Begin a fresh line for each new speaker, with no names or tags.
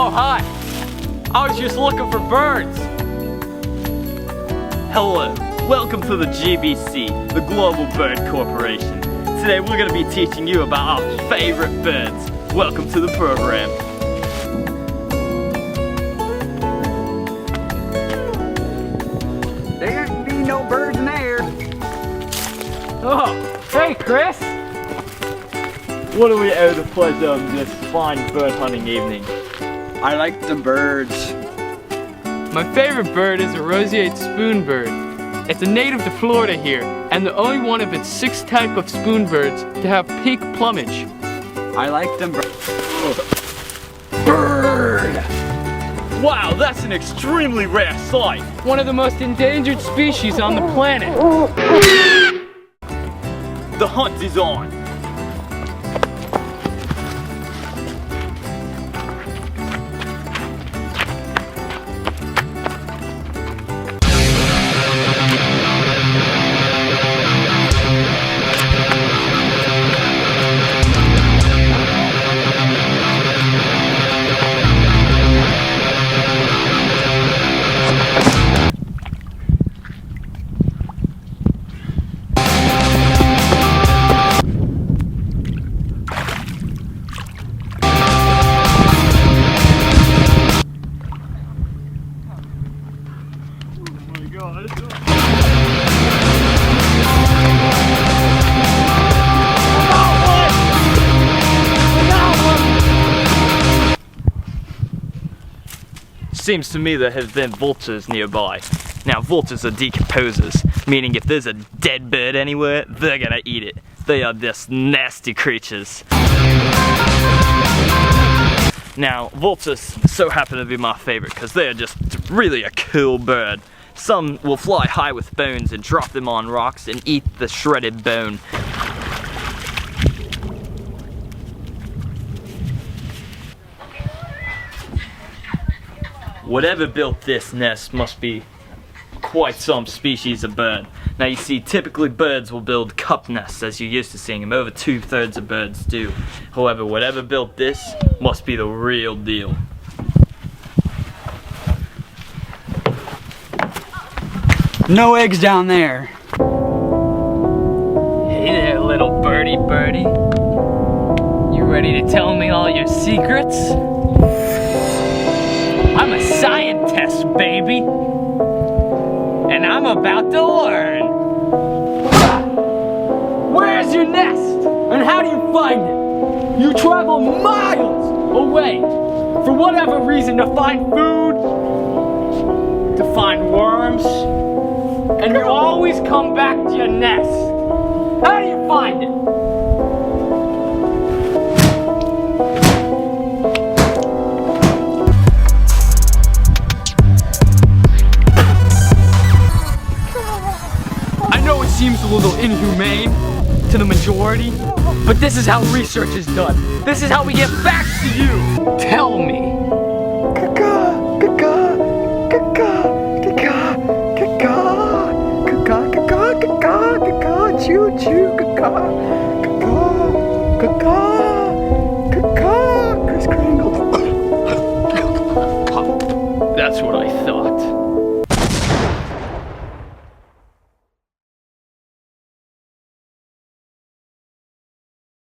Oh, hi. I was just looking for birds. Hello. Welcome to the GBC, the Global Bird Corporation. Today we're going to be teaching you about our favorite birds. Welcome to the program.
There ain't be no birds in there.
Oh, hey Chris! What do we owe the pleasure of this fine bird hunting evening?
I like the birds.
My favorite bird is a roseate spoonbird. It's a native to Florida here, and the only one of its 6 type of spoonbirds to have pink plumage.
I like them birds.
Bird! Wow, that's an extremely rare sight.
One of the most endangered species on the planet.
The hunt is on. Seems to me there have been vultures nearby. Now vultures are decomposers, meaning if there's a dead bird anywhere, they're gonna eat it. They are just nasty creatures. Now vultures so happen to be my favorite because they are just really a cool bird. Some will fly high with bones and drop them on rocks and eat the shredded bone. Whatever built this nest must be quite some species of bird. Now you see, typically birds will build cup nests as you're used to seeing them. Over 2/3 of birds do. However, whatever built this must be the real deal.
No eggs down there.
Hey there, little birdie. You ready to tell me all your secrets? I'm a scientist, baby. And I'm about to learn. Where's your nest? And how do you find it? You travel miles away for whatever reason to find food, to find worms, and you always come back to your nest. How do you find it? Seems a little inhumane to the majority, but this is how research is done. This is how we get facts to you. Tell me.
Choo choo, Kris Kringle.
That's what I thought.